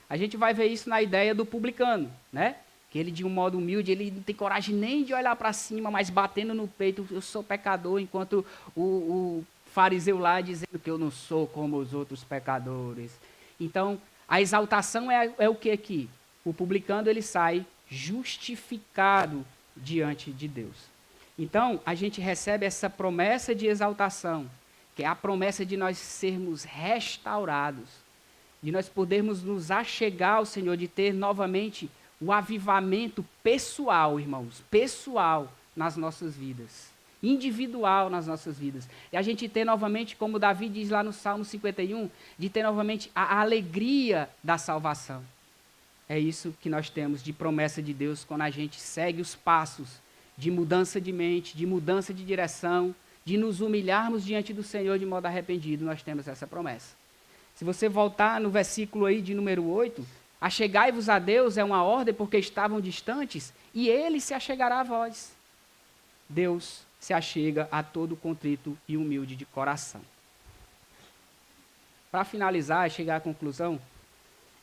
A gente vai ver isso na ideia do publicano, né? Que ele, de um modo humilde, ele não tem coragem nem de olhar para cima, mas batendo no peito, eu sou pecador, enquanto o fariseu lá dizendo que eu não sou como os outros pecadores. Então, a exaltação é o que aqui? O publicano, ele sai justificado diante de Deus. Então, a gente recebe essa promessa de exaltação, que é a promessa de nós sermos restaurados, de nós podermos nos achegar ao Senhor, de ter novamente o avivamento pessoal, irmãos, pessoal nas nossas vidas, individual nas nossas vidas. E a gente ter novamente, como Davi diz lá no Salmo 51, de ter novamente a alegria da salvação. É isso que nós temos de promessa de Deus quando a gente segue os passos de mudança de mente, de mudança de direção, de nos humilharmos diante do Senhor de modo arrependido, nós temos essa promessa. Se você voltar no versículo aí de número 8, achegai-vos a Deus é uma ordem porque estavam distantes, e ele se achegará a vós. Deus se achega a todo contrito e humilde de coração. Para finalizar e chegar à conclusão,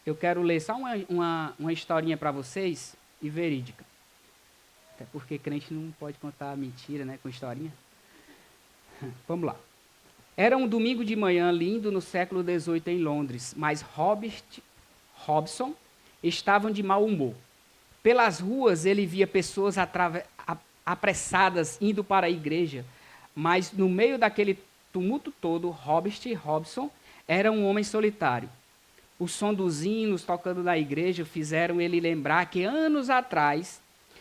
eu quero ler só uma historinha para vocês, e verídica. Até porque crente não pode contar mentira, né, com historinha. Vamos lá. Era um domingo de manhã lindo no século XVIII em Londres, mas Robson estavam de mau humor. Pelas ruas ele via pessoas apressadas indo para a igreja, mas no meio daquele tumulto todo, Robson era um homem solitário. O som dos hinos tocando na igreja fizeram ele lembrar que anos atrás,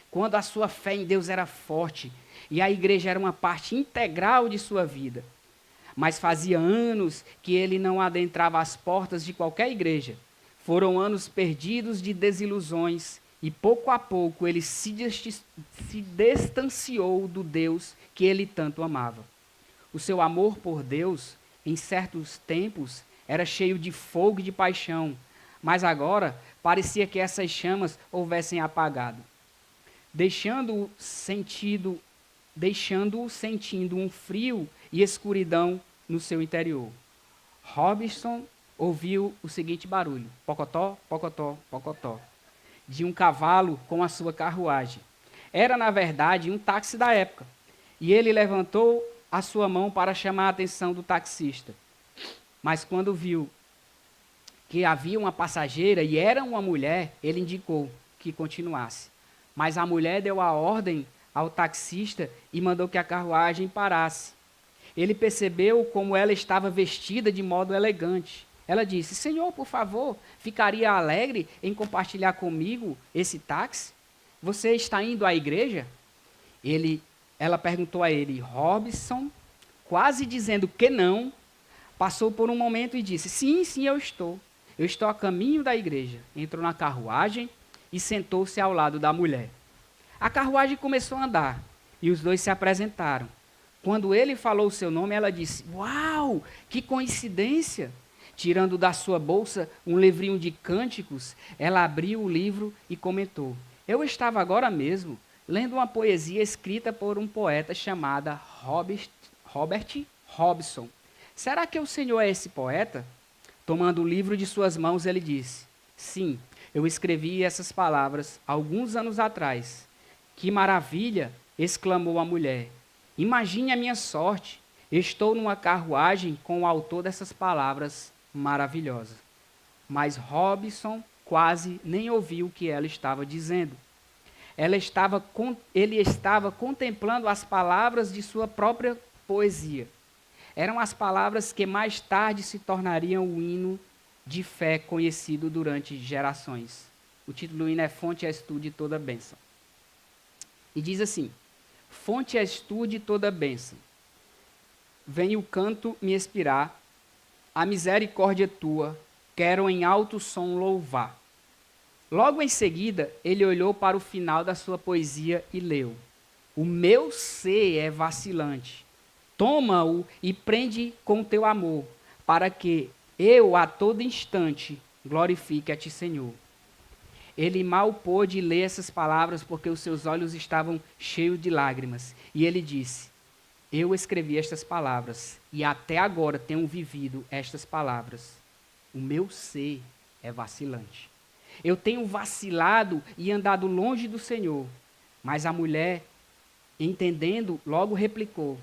quando a sua fé em Deus era forte e a igreja era uma parte integral de sua vida, mas fazia anos que ele não adentrava as portas de qualquer igreja. Foram anos perdidos de desilusões e pouco a pouco ele se distanciou do Deus que ele tanto amava. O seu amor por Deus, em certos tempos, era cheio de fogo e de paixão, mas agora parecia que essas chamas houvessem apagado, deixando-o sentindo um frio e escuridão no seu interior. Robson ouviu o seguinte barulho: pocotó, pocotó, pocotó, de um cavalo com a sua carruagem. Era, na verdade, um táxi da época, e ele levantou a sua mão para chamar a atenção do taxista. Mas quando viu que havia uma passageira e era uma mulher, ele indicou que continuasse. Mas a mulher deu a ordem ao taxista e mandou que a carruagem parasse. Ele percebeu como ela estava vestida de modo elegante. Ela disse: Senhor, por favor, ficaria alegre em compartilhar comigo esse táxi? Você está indo à igreja? Ela perguntou a ele. Robson, quase dizendo que não, passou por um momento e disse: sim, eu estou. Eu estou a caminho da igreja. Entrou na carruagem e sentou-se ao lado da mulher. A carruagem começou a andar e os dois se apresentaram. Quando ele falou o seu nome, ela disse: uau, que coincidência! Tirando da sua bolsa um livrinho de cânticos, ela abriu o livro e comentou: eu estava agora mesmo lendo uma poesia escrita por um poeta chamado Robert Robson. Será que o senhor é esse poeta? Tomando o livro de suas mãos, ele disse: sim, eu escrevi essas palavras alguns anos atrás. Que maravilha! Exclamou a mulher. Imagine a minha sorte. Estou numa carruagem com o autor dessas palavras maravilhosas. Mas Robson quase nem ouviu o que ela estava dizendo. Ele estava contemplando as palavras de sua própria poesia. Eram as palavras que mais tarde se tornariam o hino de fé conhecido durante gerações. O título do hino é Fonte és tu de toda bênção. E diz assim: Fonte és tu de toda bênção. Vem o canto me expirar, a misericórdia tua, quero em alto som louvar. Logo em seguida, ele olhou para o final da sua poesia e leu: o meu ser é vacilante, Toma-o e prende com teu amor, para que eu a todo instante glorifique a ti, Senhor. Ele mal pôde ler essas palavras porque os seus olhos estavam cheios de lágrimas. E ele disse: eu escrevi estas palavras e até agora tenho vivido estas palavras. O meu ser é vacilante. Eu tenho vacilado e andado longe do Senhor. Mas a mulher, entendendo, logo replicou: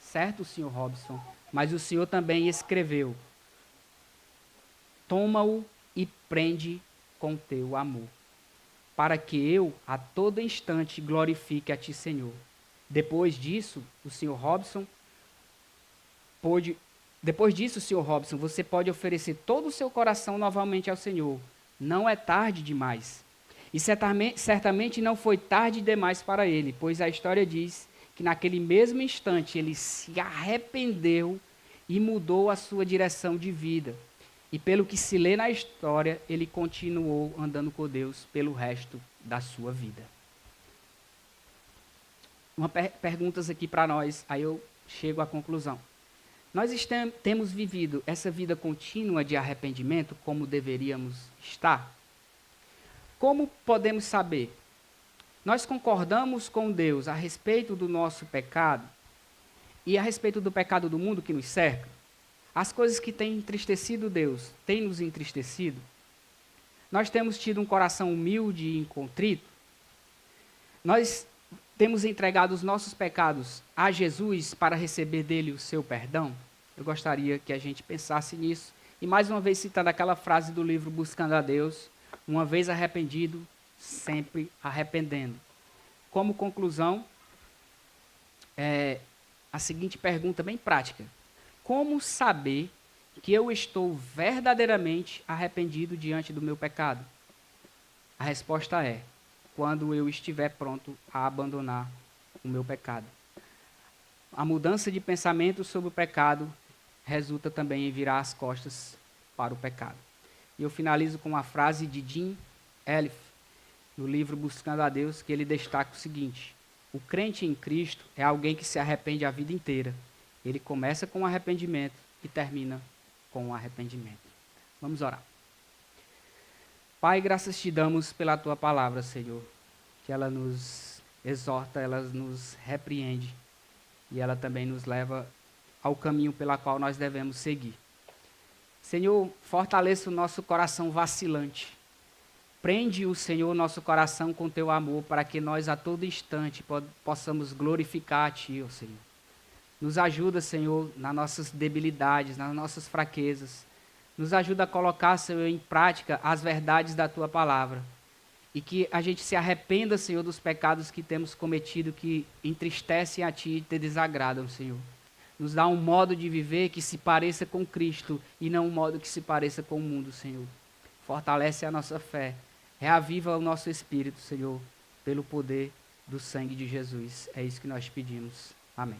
certo, Sr. Robson, mas o Senhor também escreveu: toma-o e prende com teu amor, para que eu a todo instante glorifique a ti, Senhor. Depois disso, Sr. Robson, você pode oferecer todo o seu coração novamente ao Senhor. Não é tarde demais. E certamente não foi tarde demais para ele, pois a história diz que naquele mesmo instante ele se arrependeu e mudou a sua direção de vida. E pelo que se lê na história, ele continuou andando com Deus pelo resto da sua vida. Perguntas aqui para nós, aí eu chego à conclusão. Nós temos vivido essa vida contínua de arrependimento como deveríamos estar? Como podemos saber? Nós concordamos com Deus a respeito do nosso pecado e a respeito do pecado do mundo que nos cerca? As coisas que têm entristecido Deus, têm nos entristecido? Nós temos tido um coração humilde e contrito? Nós temos entregado os nossos pecados a Jesus para receber dele o seu perdão? Eu gostaria que a gente pensasse nisso. E mais uma vez citando aquela frase do livro Buscando a Deus: uma vez arrependido, sempre arrependendo. Como conclusão, a seguinte pergunta bem prática: como saber que eu estou verdadeiramente arrependido diante do meu pecado? A resposta é: quando eu estiver pronto a abandonar o meu pecado. A mudança de pensamento sobre o pecado resulta também em virar as costas para o pecado. E eu finalizo com uma frase de Jim Elliff, no livro Buscando a Deus, que ele destaca o seguinte: o crente em Cristo é alguém que se arrepende a vida inteira. Ele começa com arrependimento e termina com arrependimento. Vamos orar. Pai, graças te damos pela tua palavra, Senhor, que ela nos exorta, ela nos repreende e ela também nos leva ao caminho pela qual nós devemos seguir. Senhor, fortaleça o nosso coração vacilante. Prende o Senhor nosso coração com teu amor para que nós a todo instante possamos glorificar a ti, ó Senhor. Nos ajuda, Senhor, nas nossas debilidades, nas nossas fraquezas. Nos ajuda a colocar, Senhor, em prática as verdades da tua palavra. E que a gente se arrependa, Senhor, dos pecados que temos cometido, que entristecem a ti e te desagradam, Senhor. Nos dá um modo de viver que se pareça com Cristo e não um modo que se pareça com o mundo, Senhor. Fortalece a nossa fé. Reaviva o nosso espírito, Senhor, pelo poder do sangue de Jesus. É isso que nós pedimos. Amém.